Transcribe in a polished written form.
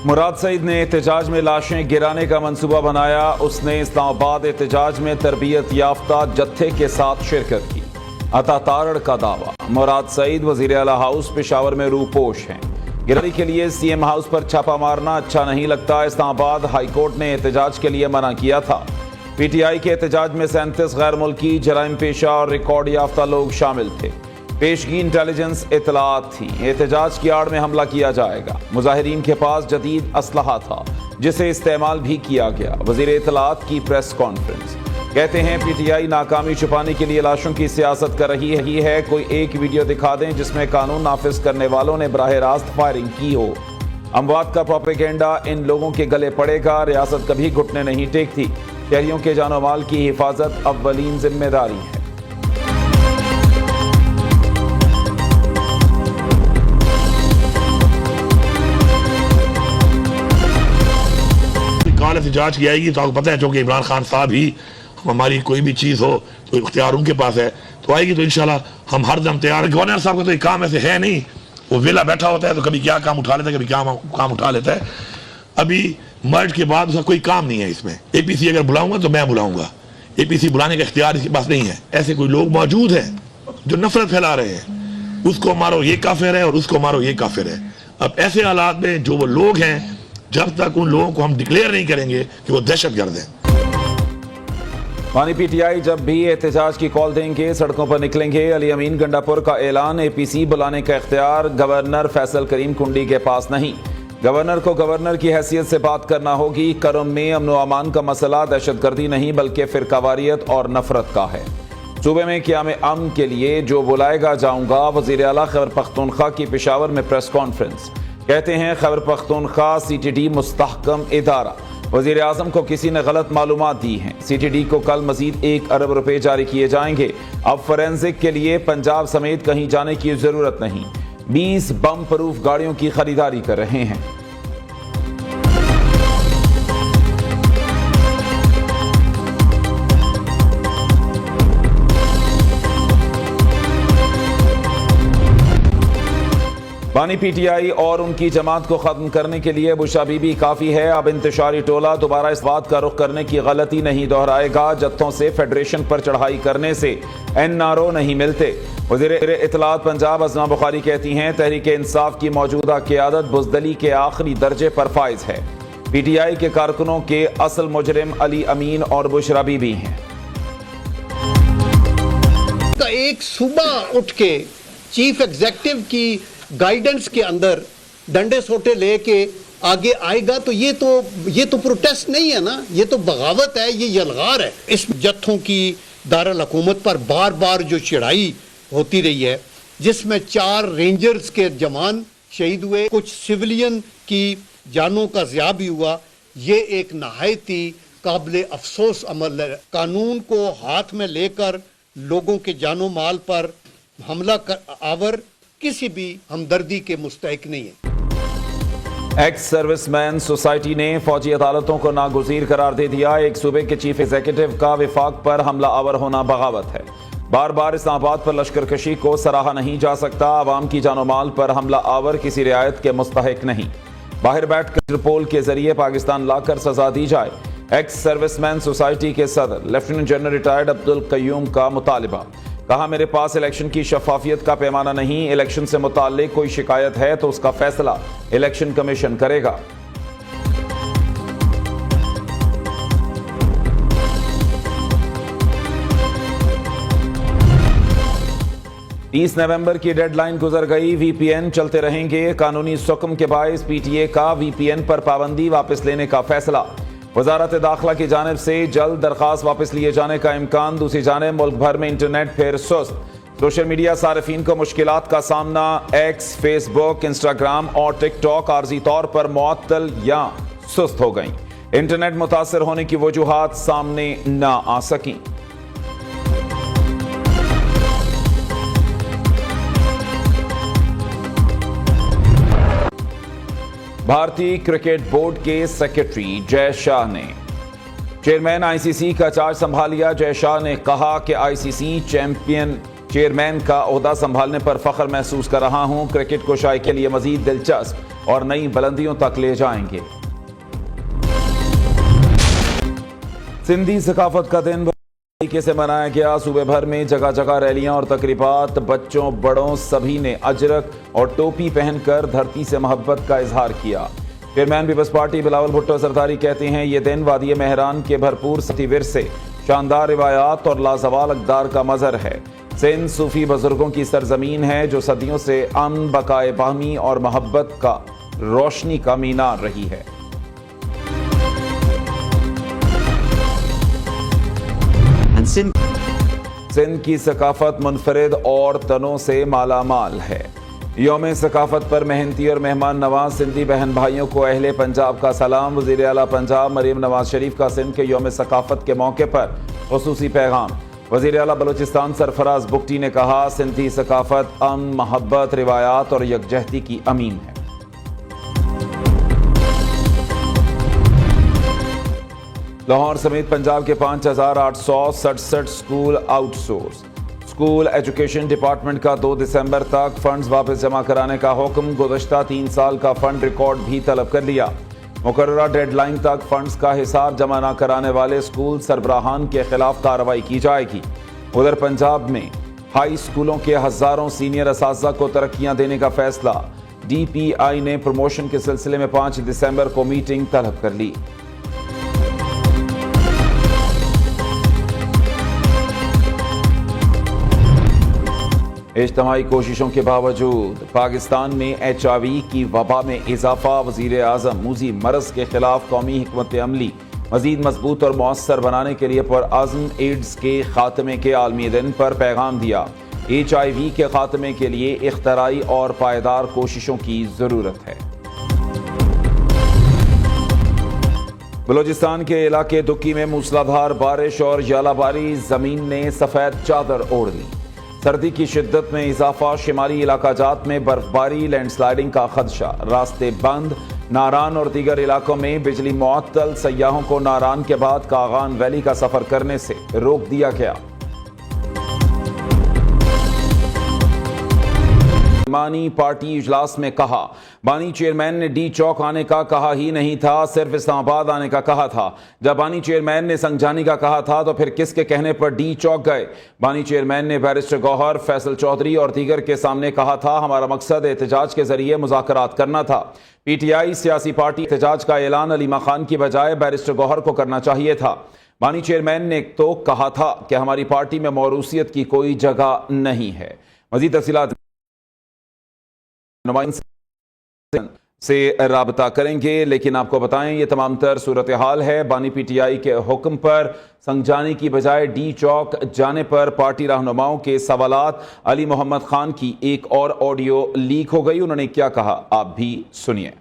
مراد سعید نے احتجاج میں لاشیں گرانے کا منصوبہ بنایا. اس نے اسلام آباد احتجاج میں تربیت یافتہ جتھے کے ساتھ شرکت کی. عطا تارڑ کا دعویٰ. مراد سعید وزیر اعلیٰ ہاؤس پشاور میں روپوش ہیں. گرفتاری کے لیے سی ایم ہاؤس پر چھاپا مارنا اچھا نہیں لگتا. اسلام آباد ہائی کورٹ نے احتجاج کے لیے منع کیا تھا. پی ٹی آئی کے احتجاج میں 37 غیر ملکی جرائم پیشہ اور ریکارڈ یافتہ لوگ شامل تھے. پیشگی انٹیلیجنس اطلاعات تھی. احتجاج کی آڑ میں حملہ کیا جائے گا. مظاہرین کے پاس جدید اسلحہ تھا جسے استعمال بھی کیا گیا. وزیر اطلاعات کی پریس کانفرنس. کہتے ہیں پی ٹی آئی ناکامی چھپانے کے لیے لاشوں کی سیاست کر رہی ہے. کوئی ایک ویڈیو دکھا دیں جس میں قانون نافذ کرنے والوں نے براہ راست فائرنگ کی ہو. اموات کا پروپیگنڈا ان لوگوں کے گلے پڑے گا. ریاست کبھی گھٹنے نہیں ٹیکتی. شہریوں کے جان و مال کی حفاظت اولین ذمہ داری ہے. کال احتجاج کی آئے گی تو آپ کو پتہ ہے چونکہ عمران خان صاحب ہی ہماری کوئی بھی چیز ہو تو اختیار ان کے پاس ہے تو آئے گی تو انشاءاللہ ہم ہر دم تیار ہیں. گورنر صاحب کا تو یہ کام ایسے ہے نہیں. وہ ویلا بیٹھا ہوتا ہے تو کبھی کیا کام اٹھا لیتا ہے کبھی کیا کام اٹھا لیتا ہے. ابھی مرج کے بعد اس کا کوئی کام نہیں ہے. اس میں اے پی سی اگر بلاؤں گا تو میں بلاؤں گا. اے پی سی بلانے کا اختیار اس کے پاس نہیں ہے. ایسے کوئی لوگ موجود ہیں جو نفرت پھیلا رہے ہیں. اس کو مارو یہ کافر ہے اور اس کو مارو یہ کافر ہے. اب ایسے حالات میں جو وہ لوگ ہیں جب تک ان لوگوں کو ہم ڈکلیئر نہیں کریں گے کہ وہ دہشت گرد ہیں. پانی پی ٹی آئی جب بھی احتجاج کی کال دیں گے سڑکوں پر نکلیں گے. علی امین گنڈاپور کا اعلان. اے پی سی بلانے کا اختیار گورنر فیصل کریم کنڈی کے پاس نہیں. گورنر کو گورنر کی حیثیت سے بات کرنا ہوگی. کرم میں امن و امان کا مسئلہ دہشت گردی نہیں بلکہ فرقہ واریت اور نفرت کا ہے. صوبے میں قیام امن کے لیے جو بلائے گا جاؤں گا. وزیر اعلیٰ خیبر پختونخوا کی پشاور میں پریس کانفرنس. کہتے ہیں Khyber Pakhtunkhwa C T D مستحکم ادارہ. وزیر اعظم کو کسی نے غلط معلومات دی ہیں. سی ٹی ڈی کو کل مزید 1 ارب روپے جاری کیے جائیں گے. اب فورینزک کے لیے پنجاب سمیت کہیں جانے کی ضرورت نہیں. 20 بم پروف گاڑیوں کی خریداری کر رہے ہیں. بانی پی ٹی آئی اور ان کی جماعت کو ختم کرنے کے لیے بشا بی بی کافی ہے. اب انتشاری ٹولہ دوبارہ اس بات کا رخ کرنے کی غلطی نہیں دہرائے گا. جتھوں سے فیڈریشن پر چڑھائی کرنے سے این آر او نہیں ملتے. وزیر اطلاعات پنجاب ازما بخاری کہتی ہیں تحریک انصاف کی موجودہ قیادت بزدلی کے آخری درجے پر فائز ہے. پی ٹی آئی کے کارکنوں کے اصل مجرم علی امین اور بشرا بی بی ہیں. ایک صوبہ اٹھ کے چیف ایگزیکٹو کی گائیڈنس کے اندر ڈنڈے سوٹے لے کے آگے آئے گا تو یہ تو پروٹیسٹ نہیں ہے نا. یہ تو بغاوت ہے. یہ یلغار ہے. اس جتھوں کی دارالحکومت پر بار بار جو چڑھائی ہوتی رہی ہے جس میں 4 رینجرز کے جوان شہید ہوئے, کچھ سویلین کی جانوں کا ضیاع بھی ہوا. یہ ایک نہایت ہی قابل افسوس عمل ہے. قانون کو ہاتھ میں لے کر لوگوں کے جان و مال پر حملہ آور کسی بھی ہمدردی کے مستحق نہیں ہے. ایکس سروس مین سوسائٹی نے فوجی عدالتوں کو ناگزیر قرار دے دیا. ایک صوبے کے چیف ایگزیکٹو کا وفاق پر حملہ آور ہونا بغاوت ہے. بار بار اسلام آباد پر لشکر کشی کو سراہا نہیں جا سکتا. عوام کی جان و مال پر حملہ آور کسی رعایت کے مستحق نہیں. باہر بیٹھ کر انٹرپول کے ذریعے پاکستان لا کر سزا دی جائے. ایکس سروس مین سوسائٹی کے صدر لیفٹیننٹ جنرل ریٹائرڈ عبدالقیوم کا مطالبہ. کہا میرے پاس الیکشن کی شفافیت کا پیمانہ نہیں. الیکشن سے متعلق کوئی شکایت ہے تو اس کا فیصلہ الیکشن کمیشن کرے گا. تیس نومبر کی ڈیڈ لائن گزر گئی. وی پی این چلتے رہیں گے. قانونی سکم کے باعث پی ٹی اے کا وی پی این پر پابندی واپس لینے کا فیصلہ. وزارت داخلہ کی جانب سے جلد درخواست واپس لیے جانے کا امکان. دوسری جانب ملک بھر میں انٹرنیٹ پھر سست. سوشل میڈیا صارفین کو مشکلات کا سامنا. ایکس, فیس بک, انسٹاگرام اور ٹک ٹاک عارضی طور پر معطل یا سست ہو گئیں. انٹرنیٹ متاثر ہونے کی وجوہات سامنے نہ آ سکیں. بھارتی کرکٹ بورڈ کے سیکرٹری جے شاہ نے چیئرمین آئی سی سی کا چارج سنبھال لیا. جے شاہ نے کہا کہ آئی سی سی چیئرمین کا عہدہ سنبھالنے پر فخر محسوس کر رہا ہوں. کرکٹ کو شائع کے لیے مزید دلچسپ اور نئی بلندیوں تک لے جائیں گے. سندھی ثقافت کا دن طریقے سے منایا گیا. صوبے بھر میں جگہ جگہ ریلیاں اور تقریبات. بچوں بڑوں سبھی نے اجرک اور ٹوپی پہن کر دھرتی سے محبت کا اظہار کیا. چیئرمین پیپلز پارٹی بلاول بھٹو زرداری کہتے ہیں یہ دن وادی مہران کے بھرپور ستی ورثے، شاندار روایات اور لازوال اقدار کا مظہر ہے. سندھ صوفی بزرگوں کی سرزمین ہے جو صدیوں سے امن، بقائے باہمی اور محبت کا روشنی کا مینار رہی ہے. سندھ کی ثقافت منفرد اور تنوع سے مالا مال ہے. یوم ثقافت پر محنتی اور مہمان نواز سندھی بہن بھائیوں کو اہل پنجاب کا سلام. وزیر اعلیٰ پنجاب مریم نواز شریف کا سندھ کے یوم ثقافت کے موقع پر خصوصی پیغام. وزیر اعلیٰ بلوچستان سرفراز بگٹی نے کہا سندھی ثقافت امن، محبت، روایات اور یکجہتی کی امین ہے. لاہور سمیت پنجاب کے 5867 school out source. School education department کا 2 دسمبر تک فنڈز واپس جمع کرانے کا حکم. گزشتہ 3 سال کا فنڈ ریکارڈ بھی طلب کر لیا. مقررہ ڈیڈ لائن تک فنڈز کا حساب جمع نہ کرانے والے اسکول سربراہان کے خلاف کارروائی کی جائے گی. ادھر پنجاب میں ہائی اسکولوں کے ہزاروں سینئر اساتذہ کو ترقیاں دینے کا فیصلہ. ڈی پی آئی نے پروموشن کے سلسلے میں 5 دسمبر کو میٹنگ طلب کر لی. اجتماعی کوششوں کے باوجود پاکستان میں HIV کی وبا میں اضافہ. وزیر اعظم موذی مرض کے خلاف قومی حکمت عملی مزید مضبوط اور مؤثر بنانے کے لیے پرعزم ایڈز کے خاتمے کے عالمی دن پر پیغام دیا. HIV کے خاتمے کے لیے اختراعی اور پائیدار کوششوں کی ضرورت ہے. بلوچستان کے علاقے دکی میں موسلادھار بارش اور ژالہ باری. زمین نے سفید چادر اوڑھ لی. سردی کی شدت میں اضافہ. شمالی علاقہ جات میں برف باری، لینڈ سلائیڈنگ کا خدشہ. راستے بند. ناران اور دیگر علاقوں میں بجلی معطل. سیاحوں کو ناران کے بعد کاغان ویلی کا سفر کرنے سے روک دیا گیا. بانی پارٹی اجلاس میں کہا بانی چیئرمین نے ڈی چوک آنے کا کہا ہی نہیں تھا، صرف اسلام آباد آنے کا کہا تھا. جب بانی چیئرمین نے سنگجانی کا کہا تھا تو پھر کس کے کہنے پر ڈی چوک گئے؟ بانی چیئرمین نے بیرسٹر گوہر، فیصل چودھری اور دیگر کے سامنے کہا تھا ہمارا مقصد احتجاج کے ذریعے مذاکرات کرنا تھا. پی ٹی آئی سیاسی پارٹی احتجاج کا اعلان علیمہ خان کی بجائے بیرسٹر گوہر کو کرنا چاہیے تھا. بانی چیئرمین نے تو کہا تھا کہ ہماری پارٹی میں موروثیت کی کوئی جگہ نہیں ہے. مزید تفصیلات نمائندے سے رابطہ کریں گے، لیکن آپ کو بتائیں یہ تمام تر صورتحال ہے. بانی پی ٹی آئی کے حکم پر سنگجانی کی بجائے ڈی چوک جانے پر پارٹی رہنماؤں کے سوالات. علی محمد خان کی ایک اور آڈیو لیک ہو گئی. انہوں نے کیا کہا آپ بھی سنیے.